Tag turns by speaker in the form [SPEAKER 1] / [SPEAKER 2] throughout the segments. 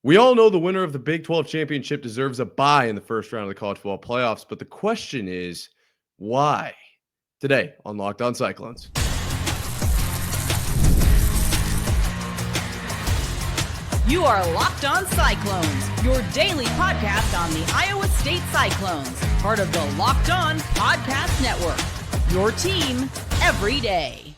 [SPEAKER 1] We all know the winner of the Big 12 championship deserves a bye in the first round of the college football playoffs, but the question is, why? Today on Locked On Cyclones.
[SPEAKER 2] You are Locked On Cyclones, your daily podcast on the Iowa State Cyclones, part of the Locked On Podcast Network, your team every day.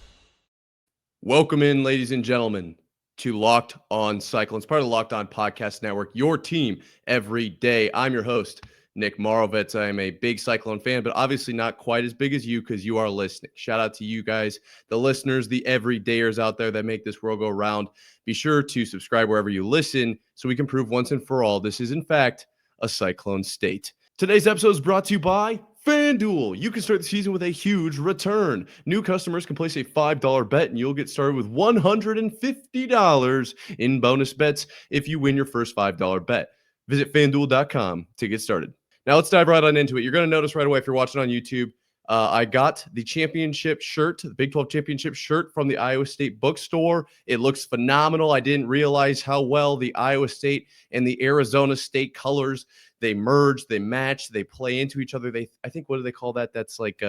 [SPEAKER 1] Welcome in, ladies and gentlemen, to Locked On Cyclones, part of the Locked On Podcast Network, your team every day. I'm your host, Nick Morovitz. I am a big Cyclone fan, but obviously not quite as big as you because you are listening. Shout out to you guys, the listeners, the everydayers out there that make this world go round. Be sure to subscribe wherever you listen so we can prove once and for all this is, in fact, a Cyclone state. Today's episode is brought to you by FanDuel. You can start the season with a huge return. New customers can place a $5 bet and you'll get started with $150 in bonus bets if you win your first $5 bet. Visit FanDuel.com to get started. Now let's dive right on into it. You're going to notice right away if you're watching on YouTube, I got the championship shirt, the Big 12 championship shirt from the Iowa State bookstore. It looks phenomenal. I didn't realize how well the Iowa State and the Arizona State colors, they merge, they match, they play into each other. I think, what do they call that? That's like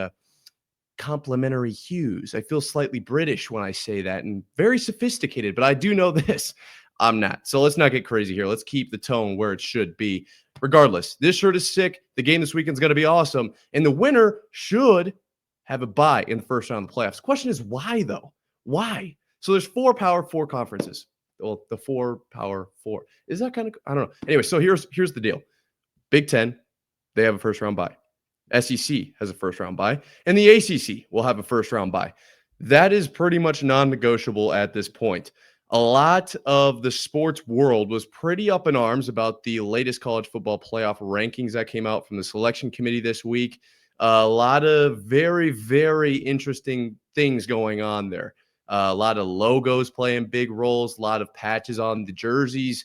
[SPEAKER 1] complementary hues. I feel slightly British when I say that and very sophisticated, but I do know this. I'm not. So let's not get crazy here. Let's keep the tone where it should be. Regardless, this shirt is sick. The game this weekend is going to be awesome. And the winner should have a bye in the first round of the playoffs. The question is why, though? Why? So there's 4 Power 4 conferences. Well, the 4 Power 4. Is that kind of, I don't know. Anyway, so here's the deal. Big 10, they have a first round bye. SEC has a first round bye. And the ACC will have a first round bye. That is pretty much non-negotiable at this point. A lot of the sports world was pretty up in arms about the latest college football playoff rankings that came out from the selection committee this week. A lot of very, very interesting things going on there. A lot of logos playing big roles, a lot of patches on the jerseys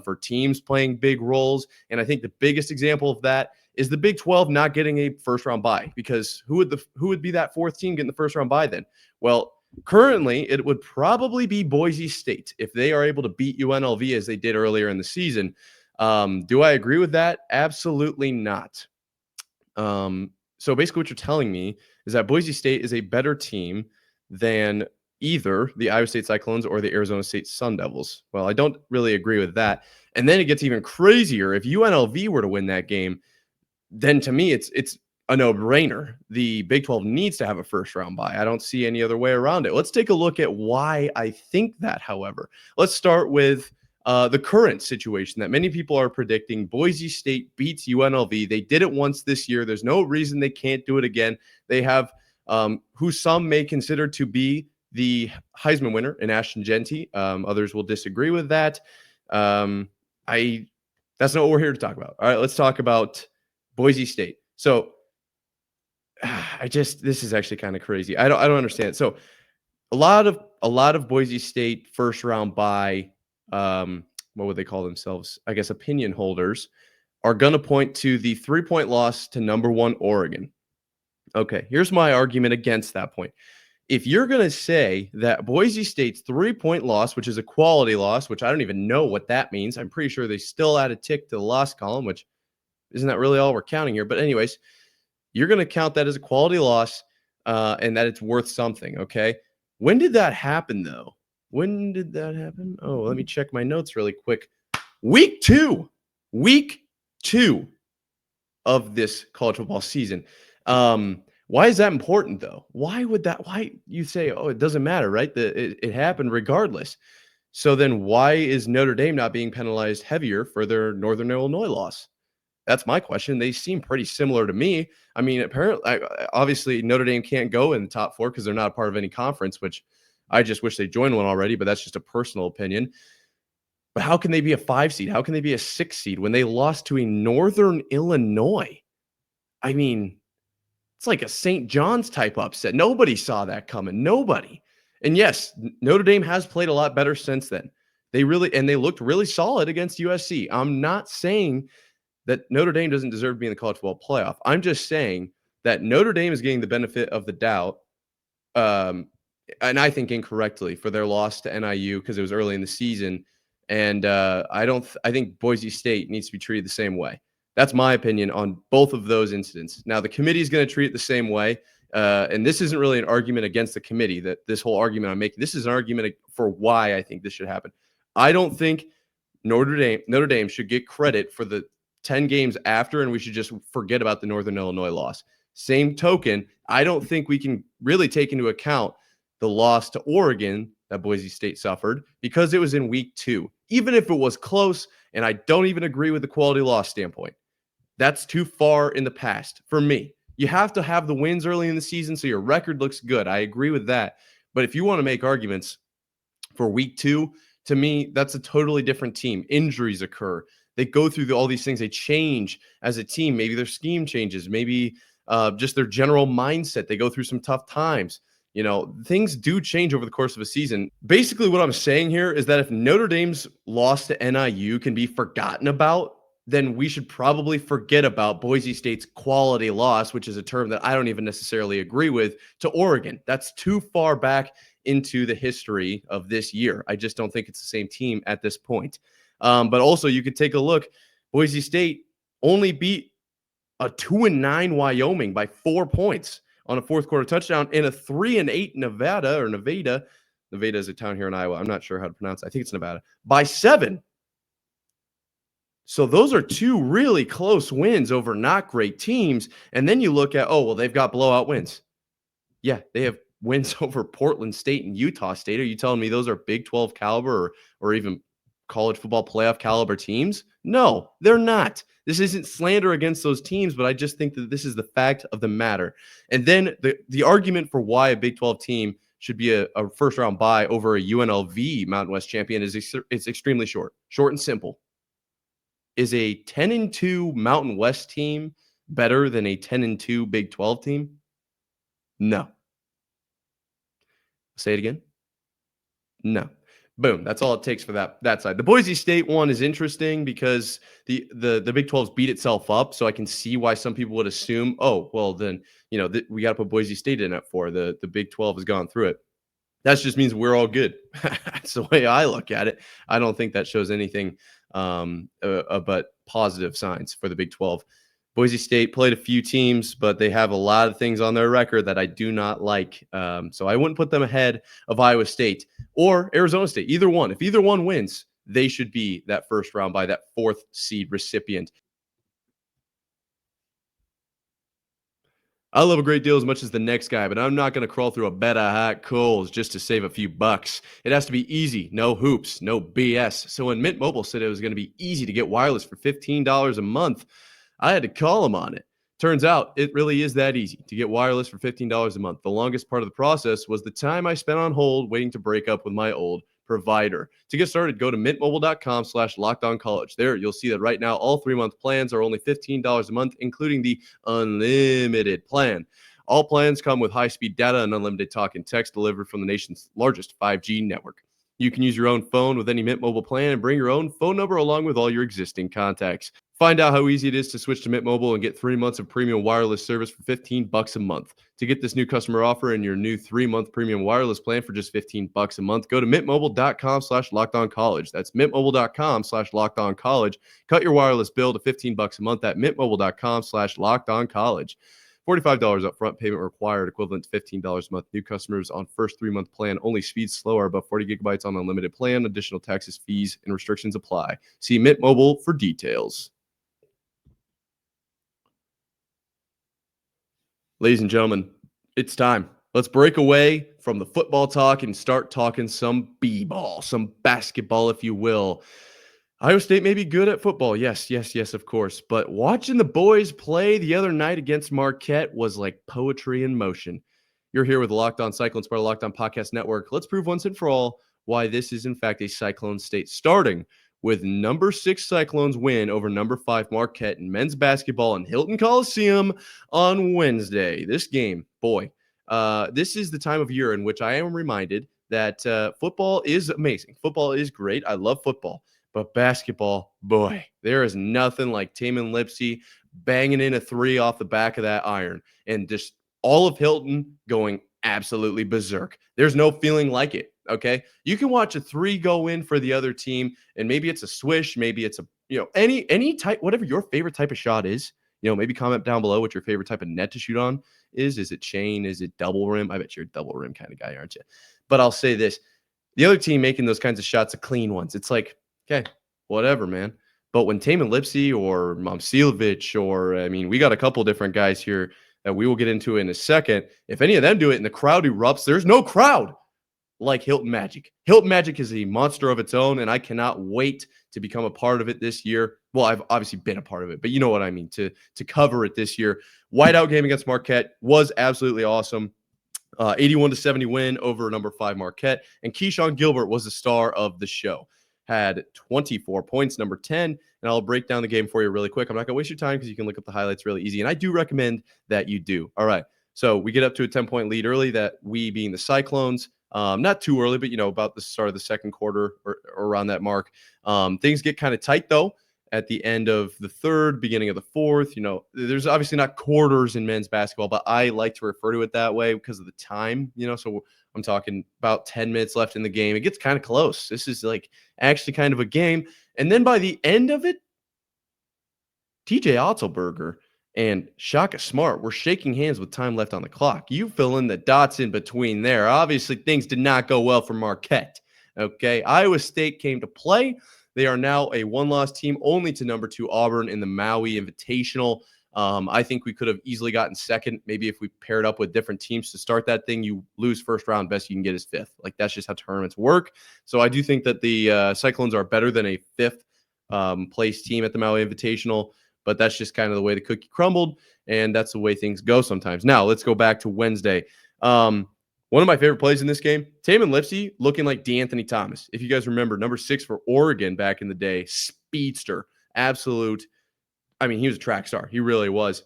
[SPEAKER 1] for teams playing big roles. And I think the biggest example of that is the Big 12 not getting a first round bye, because who would be that fourth team getting the first round bye then? Well, currently, it would probably be Boise State if they are able to beat UNLV as they did earlier in the season. Do I agree with that? Absolutely not. So basically what you're telling me is that Boise State is a better team than either the Iowa State Cyclones or the Arizona State Sun Devils. Well, I don't really agree with that. And then it gets even crazier. If UNLV were to win that game, then to me, it's a no-brainer. The Big 12 needs to have a first-round bye. I don't see any other way around it. Let's take a look at why I think that, however. Let's start with the current situation that many people are predicting. Boise State beats UNLV. They did it once this year. There's no reason they can't do it again. They have who some may consider to be the Heisman winner in Ashton Jeanty. Others will disagree with that. That's not what we're here to talk about. All right, let's talk about Boise State. So this is actually kind of crazy. I don't understand. So a lot of Boise State first round bye, what would they call themselves? I guess opinion holders are going to point to the 3-point loss to number 1 Oregon. Okay, here's my argument against that point. If you're going to say that Boise State's 3-point loss, which is a quality loss, which I don't even know what that means. I'm pretty sure they still add a tick to the loss column, which isn't that really all we're counting here. But anyways, you're going to count that as a quality loss and that it's worth something, okay? When did that happen, though? When did that happen? Oh, let me check my notes really quick. Week 2 of this college football season. Why is that important, though? Why you say, oh, it doesn't matter, right? It happened regardless. So then why is Notre Dame not being penalized heavier for their Northern Illinois loss? That's my question. They seem pretty similar to me. I mean, apparently, obviously, Notre Dame can't go in the top 4 because they're not a part of any conference, which I just wish they joined one already, but that's just a personal opinion. But how can they be a 5 seed? How can they be a 6 seed when they lost to a Northern Illinois? I mean, it's like a St. John's type upset. Nobody saw that coming. Nobody. And yes, Notre Dame has played a lot better since then. They looked really solid against USC. I'm not saying that Notre Dame doesn't deserve to be in the college football playoff. I'm just saying that Notre Dame is getting the benefit of the doubt, and I think incorrectly, for their loss to NIU because it was early in the season. And I think Boise State needs to be treated the same way. That's my opinion on both of those incidents. Now, the committee is going to treat it the same way. And this isn't really an argument against the committee, that this whole argument I'm making. This is an argument for why I think this should happen. I don't think Notre Dame should get credit for the 10 games after, and we should just forget about the Northern Illinois loss. Same token, I don't think we can really take into account the loss to Oregon that Boise State suffered because it was in week 2. Even if it was close, and I don't even agree with the quality loss standpoint, that's too far in the past for me. You have to have the wins early in the season so your record looks good. I agree with that. But if you want to make arguments for week 2, to me, that's a totally different team. Injuries occur. They go through all these things. They change as a team. Maybe their scheme changes. Maybe just their general mindset. They go through some tough times. Things do change over the course of a season. Basically, what I'm saying here is that if Notre Dame's loss to NIU can be forgotten about, then we should probably forget about Boise State's quality loss, which is a term that I don't even necessarily agree with, to Oregon. That's too far back into the history of this year. I just don't think it's the same team at this point. But also, you could take a look. Boise State only beat a 2-9 Wyoming by 4 points on a fourth quarter touchdown, and a 3-8 Nevada. Nevada is a town here in Iowa. I'm not sure how to pronounce it. I think it's Nevada, by 7. So those are 2 really close wins over not great teams. And then you look at, they've got blowout wins. Yeah, they have wins over Portland State and Utah State. Are you telling me those are Big 12 caliber or even college football playoff caliber teams? No, they're not. This isn't slander against those teams, but I just think that this is the fact of the matter. And then the argument for why a Big 12 team should be a first-round bye over a UNLV Mountain West champion is it's extremely short and simple. Is a 10-2 Mountain West team better than a 10-2 Big 12 team? No. Say it again. No. Boom. That's all it takes for that side. The Boise State one is interesting because the Big 12's beat itself up, so I can see why some people would assume, then we got to put Boise State in at 4. The Big 12 has gone through it. That just means we're all good. That's the way I look at it. I don't think that shows anything but positive signs for the Big 12. Boise State played a few teams, but they have a lot of things on their record that I do not like. So I wouldn't put them ahead of Iowa State or Arizona State. Either one. If either one wins, they should be that first round by that 4th seed recipient. I love a great deal as much as the next guy, but I'm not going to crawl through a bed of hot coals just to save a few bucks. It has to be easy, no hoops, no BS. So when Mint Mobile said it was going to be easy to get wireless for $15 a month, I had to call them on it. Turns out it really is that easy to get wireless for $15 a month. The longest part of the process was the time I spent on hold waiting to break up with my old provider. To get started, go to mintmobile.com/lockedoncollege. There, you'll see that right now all 3-month plans are only $15 a month, including the unlimited plan. All plans come with high-speed data and unlimited talk and text delivered from the nation's largest 5G network. You can use your own phone with any Mint Mobile plan and bring your own phone number along with all your existing contacts. Find out how easy it is to switch to Mint Mobile and get 3 months of premium wireless service for $15 a month. To get this new customer offer and your new 3-month premium wireless plan for just $15 a month, go to mintmobile.com/lockedoncollege. That's mintmobile.com/lockedoncollege. Cut your wireless bill to $15 a month at mintmobile.com/lockedoncollege. $45 upfront payment required, equivalent to $15 a month. New customers on first 3-month plan. Only speeds slower, above 40 gigabytes on unlimited plan. Additional taxes, fees, and restrictions apply. See Mint Mobile for details. Ladies and gentlemen, it's time. Let's break away from the football talk and start talking some b-ball, some basketball, if you will. Iowa State may be good at football. Yes, of course. But watching the boys play the other night against Marquette was like poetry in motion. You're here with Locked On Cyclones, part of the Locked On Podcast Network. Let's prove once and for all why this is, in fact, a Cyclone State, starting with number 6 Cyclones win over number 5 Marquette in men's basketball in Hilton Coliseum on Wednesday. This game, this is the time of year in which I am reminded that football is amazing. Football is great. I love football. But basketball, boy, there is nothing like Tamin Lipsey banging in a 3 off the back of that iron and just all of Hilton going absolutely berserk. There's no feeling like it. Okay. You can watch a 3 go in for the other team, and maybe it's a swish, maybe it's any type, whatever your favorite type of shot is. Maybe comment down below what your favorite type of net to shoot on is. Is it chain? Is it double rim? I bet you're a double rim kind of guy, aren't you? But I'll say this. The other team making those kinds of shots, the clean ones, it's like, okay, whatever, man. But when Taman Lipsy or Momcilovic, we got a couple different guys here that we will get into in a second. If any of them do it and the crowd erupts, there's no crowd like Hilton Magic. Hilton Magic is a monster of its own, and I cannot wait to become a part of it this year. Well, I've obviously been a part of it, but you know what I mean, to cover it this year. Whiteout game against Marquette was absolutely awesome. 81-70 win over number 5 Marquette. And Keyshawn Gilbert was the star of the show. Had 24 points, number 10. And I'll break down the game for you really quick. I'm not going to waste your time because you can look up the highlights really easy. And I do recommend that you do. All right. So we get up to a 10-point lead early, that we being the Cyclones. Not too early, but, about the start of the second quarter or around that mark. Things get kind of tight, though. At the end of the third, beginning of the fourth, there's obviously not quarters in men's basketball, but I like to refer to it that way because of the time, so I'm talking about 10 minutes left in the game. It gets kind of close. This is like actually kind of a game. And then by the end of it, TJ Otzelberger and Shaka Smart were shaking hands with time left on the clock. You fill in the dots in between there. Obviously, things did not go well for Marquette. Okay, Iowa State came to play. They are now a one-loss team, only to number 2 Auburn in the Maui Invitational. I think we could have easily gotten second. Maybe if we paired up with different teams to start that thing, you lose first round. Best you can get is 5th. Like, that's just how tournaments work. So I do think that the Cyclones are better than a 5th place team at the Maui Invitational. But that's just kind of the way the cookie crumbled, and that's the way things go sometimes. Now, let's go back to Wednesday. One of my favorite plays in this game, Taman Lipsy looking like DeAnthony Thomas. If you guys remember, number 6 for Oregon back in the day, speedster, absolute. He was a track star. He really was.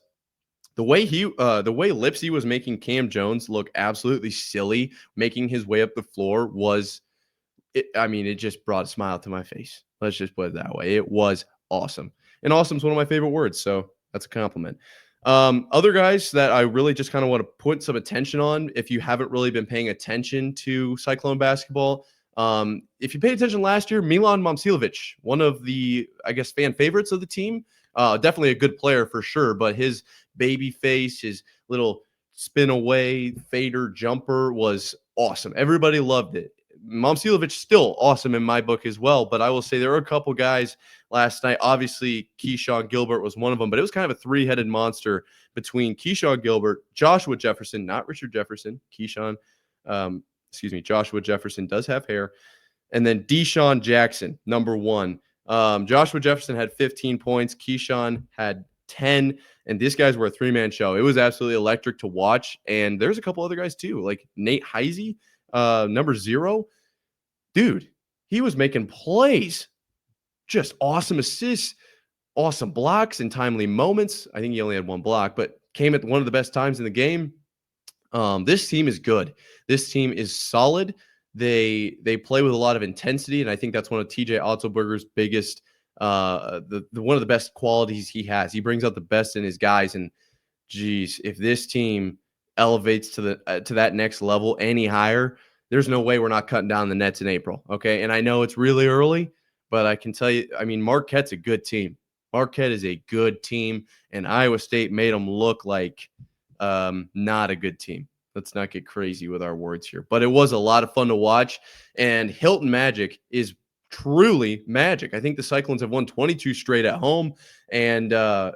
[SPEAKER 1] The way Lipsy was making Cam Jones look absolutely silly, making his way up the floor it just brought a smile to my face. Let's just put it that way. It was awesome. And awesome is one of my favorite words, so that's a compliment. Other guys that I really just kind of want to put some attention on, if you haven't really been paying attention to Cyclone basketball, if you paid attention last year, Milan Momcilovic, one of the, I guess, fan favorites of the team, definitely a good player for sure, but his baby face, his little spin away fader jumper was awesome. Everybody loved it. Momcilovic still awesome in my book as well, but I will say there were a couple guys last night. Obviously, Keyshawn Gilbert was one of them, but it was kind of a 3-headed monster between Keyshawn Gilbert, Joshua Jefferson, not Richard Jefferson. Joshua Jefferson does have hair, and then Deshaun Jackson, number 1. Joshua Jefferson had 15 points. Keyshawn had 10, and these guys were a 3-man show. It was absolutely electric to watch, and there's a couple other guys too, like Nate Heisey, number 0. Dude, he was making plays. Just awesome assists, awesome blocks in timely moments. I think he only had 1 block, but came at one of the best times in the game. This team is good. This team is solid. They play with a lot of intensity, and I think that's one of TJ Otzelberger's biggest, one of the best qualities he has. He brings out the best in his guys, and geez, if this team elevates to that next level any higher, there's no way we're not cutting down the nets in April. Okay, and I know it's really early, but I can tell you, Marquette's a good team. Marquette is a good team, and Iowa State made them look like not a good team. Let's not get crazy with our words here. But it was a lot of fun to watch, and Hilton Magic is truly magic. I think the Cyclones have won 22 straight at home, and the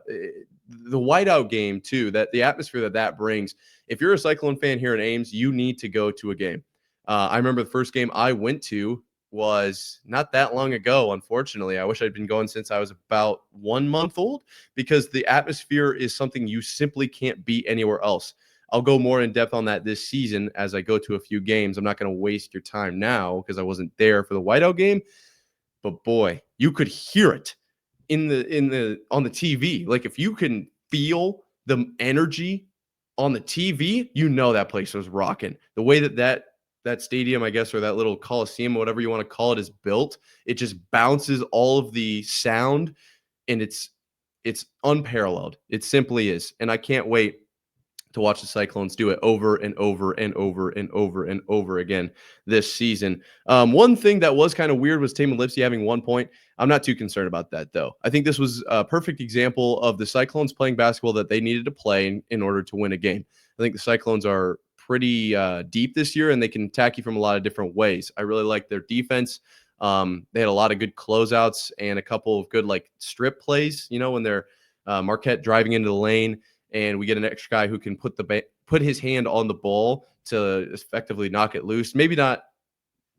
[SPEAKER 1] whiteout game, too, that the atmosphere that brings. If you're a Cyclone fan here in Ames, you need to go to a game. I remember the first game I went to was not that long ago, unfortunately. I wish I'd been going since I was about 1 month old, because the atmosphere is something you simply can't beat anywhere else. I'll go more in depth on that this season as I go to a few games. I'm not going to waste your time now because I wasn't there for the whiteout game, but boy, you could hear it on the TV. Like, if you can feel the energy on the TV, that place was rocking. The way that stadium, I guess, or that little coliseum, whatever you want to call it, is built, it just bounces all of the sound, and it's unparalleled. It simply is. And I can't wait to watch the Cyclones do it over and over and over and over and over again this season. One thing that was kind of weird was Taman Lipsey having 1 point. I'm not too concerned about that, though. I think this was a perfect example of the Cyclones playing basketball that they needed to play in order to win a game. I think the Cyclones are pretty deep this year, and they can attack you from a lot of different ways. I really like their defense. They had a lot of good closeouts and a couple of good strip plays, when they're Marquette driving into the lane, and we get an extra guy who can put his hand on the ball to effectively knock it loose. Maybe not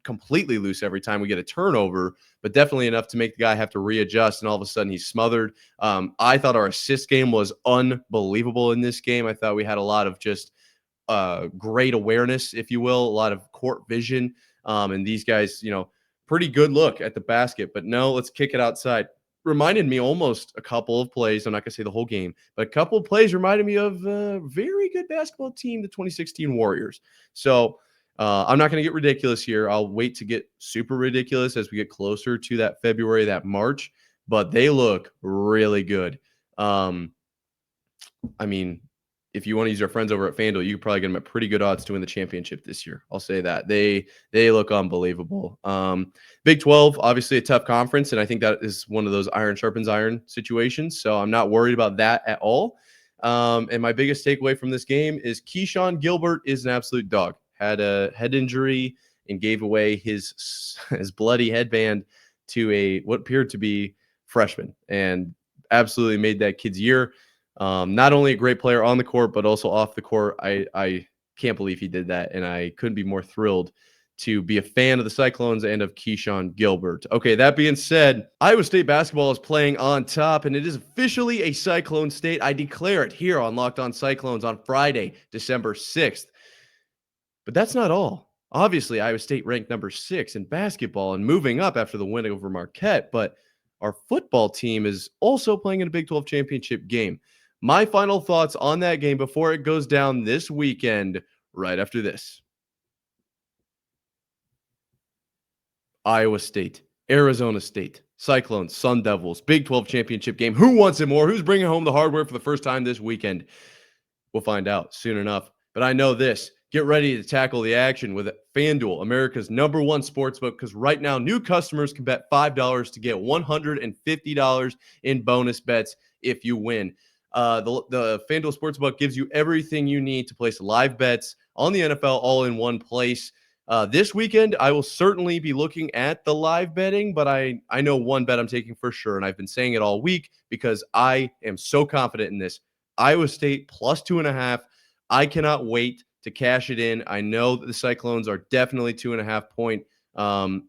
[SPEAKER 1] completely loose every time we get a turnover, but definitely enough to make the guy have to readjust, and all of a sudden he's smothered. I thought our assist game was unbelievable in this game. I thought we had a lot of just great awareness, if you will, a lot of court vision, and these guys, pretty good look at the basket. But no, let's kick it outside. Reminded me almost a couple of plays. I'm not going to say the whole game, but a couple of plays reminded me of a very good basketball team, the 2016 Warriors. So I'm not going to get ridiculous here. I'll wait to get super ridiculous as we get closer to that February, that March, but they look really good. If you want to use our friends over at FanDuel, you could probably get them at pretty good odds to win the championship this year. I'll say that. They look unbelievable. Big 12, obviously a tough conference, and I think that is one of those iron sharpens iron situations, so I'm not worried about that at all. And my biggest takeaway from this game is Keyshawn Gilbert is an absolute dog. Had a head injury and gave away his bloody headband to what appeared to be freshman, and absolutely made that kid's year. Not only a great player on the court, but also off the court. I can't believe he did that, and I couldn't be more thrilled to be a fan of the Cyclones and of Keyshawn Gilbert. Okay, that being said, Iowa State basketball is playing on top, and it is officially a Cyclone state. I declare it here on Locked On Cyclones on Friday, December 6th. But that's not all. Obviously, Iowa State ranked number 6 in basketball and moving up after the win over Marquette, but our football team is also playing in a Big 12 championship game. My final thoughts on that game before it goes down this weekend, right after this. Iowa State, Arizona State, Cyclones, Sun Devils, Big 12 championship game. Who wants it more? Who's bringing home the hardware for the first time this weekend? We'll find out soon enough. But I know this. Get ready to tackle the action with FanDuel, America's #1 sportsbook, because right now new customers can bet $5 to get $150 in bonus bets if you win. The FanDuel Sportsbook gives you everything you need to place live bets on the NFL all in one place. This weekend, I will certainly be looking at the live betting, but I know one bet I'm taking for sure, and I've been saying it all week because I am so confident in this. Iowa State plus 2.5. I cannot wait to cash it in. I know that the Cyclones are definitely 2.5 point.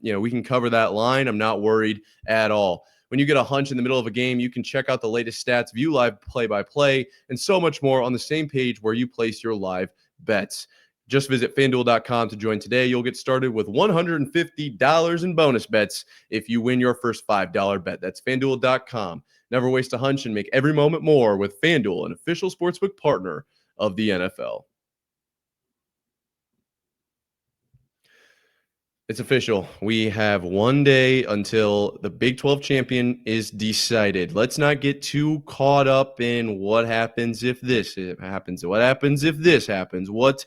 [SPEAKER 1] We can cover that line. I'm not worried at all. When you get a hunch in the middle of a game, you can check out the latest stats, view live play-by-play, and so much more on the same page where you place your live bets. Just visit FanDuel.com to join today. You'll get started with $150 in bonus bets if you win your first $5 bet. That's FanDuel.com. Never waste a hunch and make every moment more with FanDuel, an official sportsbook partner of the NFL. It's official. We have one day until the Big 12 champion is decided. Let's not get too caught up in what happens if this happens. What happens if this happens? What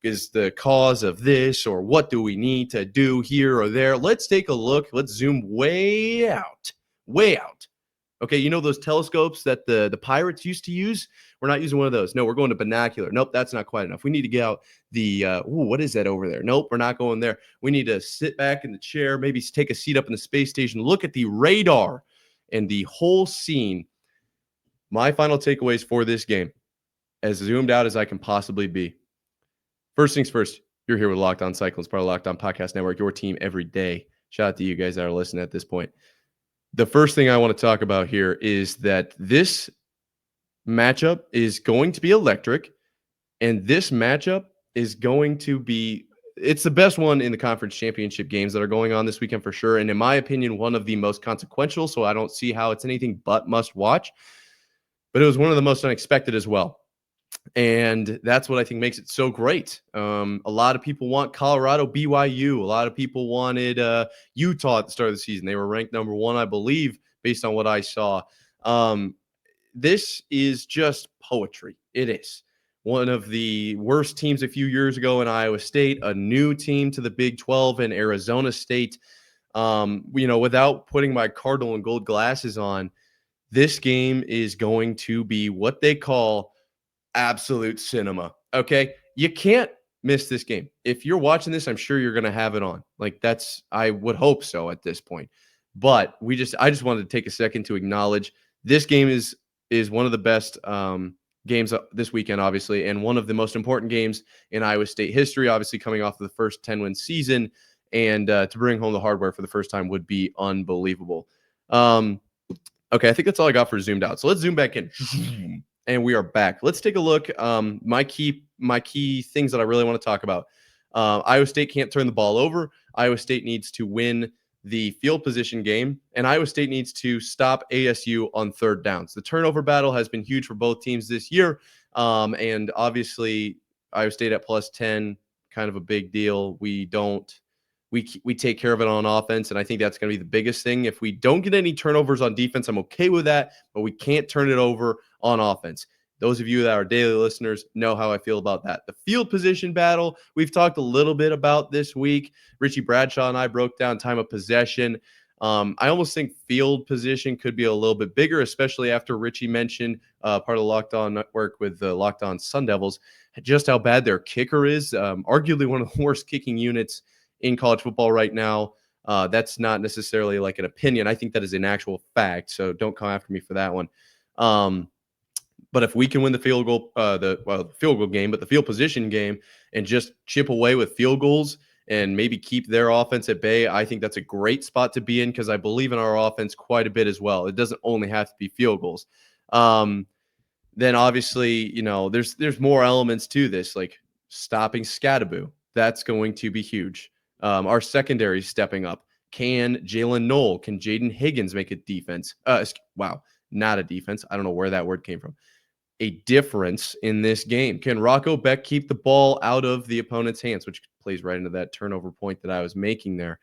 [SPEAKER 1] is the cause of this? Or what do we need to do here or there? Let's take a look. Let's zoom way out. Way out. Okay, you know those telescopes that the pirates used to use? We're not using one of those. No, we're going to binocular. Nope, that's not quite enough. We need to get out the, what is that over there? Nope, we're not going there. We need to sit back in the chair, maybe take a seat up in the space station, look at the radar and the whole scene. My final takeaways for this game, as zoomed out as I can possibly be. First things first, you're here with Locked On Cyclones, part of Locked On Podcast Network, your team every day. Shout out to you guys that are listening at this point. The first thing I want to talk about here is that this matchup is going to be electric, and this matchup is going to be – it's the best one in the conference championship games that are going on this weekend for sure, and in my opinion, one of the most consequential, so I don't see how it's anything but must watch. But it was one of the most unexpected as well. And that's what I think makes it so great. A lot of people want Colorado, BYU. A lot of people wanted Utah at the start of the season. They were ranked #1, I believe, based on what I saw. This is just poetry. It is. one of the worst teams a few years ago in Iowa State, a new team to the Big 12 in Arizona State. Without putting my Cardinal and gold glasses on, this game is going to be what they call absolute cinema. Okay. You can't miss this game. If you're watching this, I'm sure you're going to have it on. I would hope so at this point. But I just wanted to take a second to acknowledge this game is one of the best games this weekend, obviously, and one of the most important games in Iowa State history, obviously coming off of the first 10-win season. And to bring home the hardware for the first time would be unbelievable. Okay, I think that's all I got for zoomed out. So let's zoom back in. And we are back. Let's take a look. My key things that I really want to talk about. Iowa State can't turn the ball over. Iowa State needs to win the field position game, and Iowa State needs to stop ASU on third downs. The turnover battle has been huge for both teams this year, and obviously Iowa State at +10, kind of a big deal. We take care of it on offense, and I think that's going to be the biggest thing. If we don't get any turnovers on defense, I'm okay with that, but we can't turn it over on offense. Those of you that are daily listeners know how I feel about that. The field position battle, we've talked a little bit about this week. Richie Bradshaw and I broke down time of possession. I almost think field position could be a little bit bigger, especially after Richie mentioned part of the Locked On Network with the Locked On Sun Devils, just how bad their kicker is. Arguably one of the worst kicking units in college football right now. That's not necessarily like an opinion. I think that is an actual fact, so don't come after me for that one. But if we can win the field goal, field goal game, but the field position game, and just chip away with field goals and maybe keep their offense at bay, I think that's a great spot to be in because I believe in our offense quite a bit as well. It doesn't only have to be field goals. Then obviously, there's more elements to this, like stopping Scattaboo. That's going to be huge. Our secondary stepping up. Can Jalen Knoll, can Jaden Higgins make a defense? Not a defense. I don't know where that word came from. A difference in this game. Can Rocco Beck keep the ball out of the opponent's hands, which plays right into that turnover point that I was making there.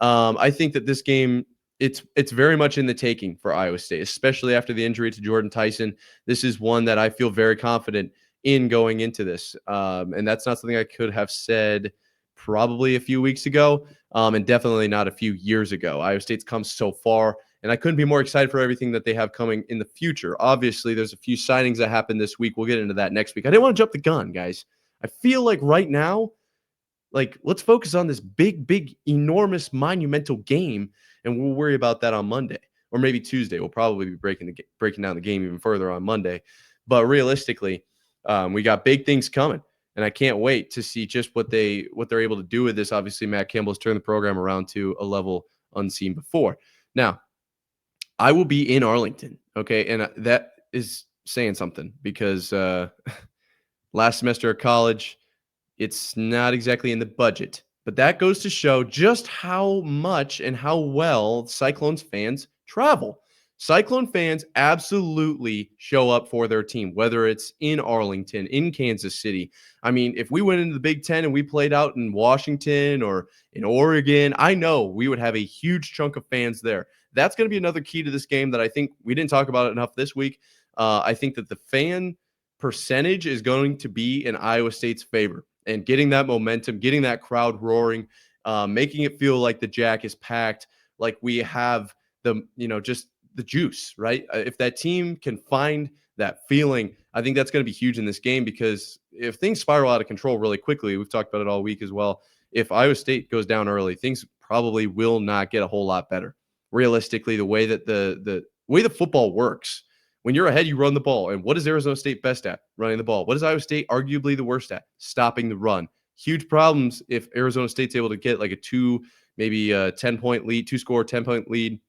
[SPEAKER 1] I think that this game, it's very much in the taking for Iowa State, especially after the injury to Jordan Tyson. This is one that I feel very confident in going into this. And that's not something I could have said probably a few weeks ago, and definitely not a few years ago. Iowa State's come so far, and I couldn't be more excited for everything that they have coming in the future. Obviously, there's a few signings that happened this week. We'll get into that next week. I didn't want to jump the gun, guys. I feel like right now, let's focus on this big, enormous, monumental game, and we'll worry about that on Monday or maybe Tuesday. We'll probably be breaking down the game even further on Monday. But realistically, we got big things coming. And I can't wait to see just what they're able to do with this. Obviously, Matt Campbell's turned the program around to a level unseen before. Now, I will be in Arlington, okay? And that is saying something because last semester of college, it's not exactly in the budget. But that goes to show just how much and how well Cyclones fans travel. Cyclone fans absolutely show up for their team, whether it's in Arlington, in Kansas City. I mean, if we went into the Big Ten and we played out in Washington or in Oregon, I know we would have a huge chunk of fans there. That's going to be another key to this game that I think we didn't talk about enough this week. I think that the fan percentage is going to be in Iowa State's favor, and getting that momentum, getting that crowd roaring, making it feel like the Jack is packed, like we have just the juice, right? If that team can find that feeling, I think that's going to be huge in this game, because if things spiral out of control really quickly, we've talked about it all week as well. If Iowa State goes down early, things probably will not get a whole lot better. Realistically, the way that the way the football works, when you're ahead, you run the ball. And what is Arizona State best at? Running the ball. What is Iowa State arguably the worst at? Stopping the run. Huge problems if Arizona State's able to get like a 10-point lead, 10-point lead.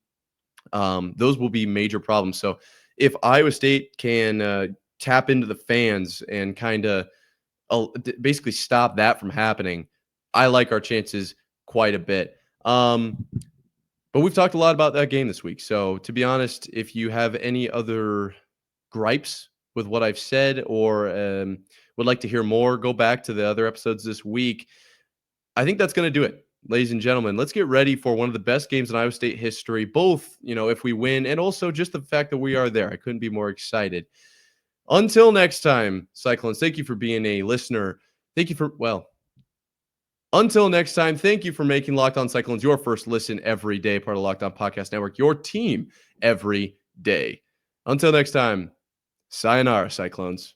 [SPEAKER 1] Those will be major problems. So if Iowa State can tap into the fans and kind of basically stop that from happening, I like our chances quite a bit. But we've talked a lot about that game this week. So to be honest, if you have any other gripes with what I've said or would like to hear more, go back to the other episodes this week. I think that's going to do it. Ladies and gentlemen, let's get ready for one of the best games in Iowa State history, both, if we win and also just the fact that we are there. I couldn't be more excited. Until next time, Cyclones, thank you for being a listener. Until next time, thank you for making Locked On Cyclones your first listen every day, part of Locked On Podcast Network, your team every day. Until next time, sayonara, Cyclones.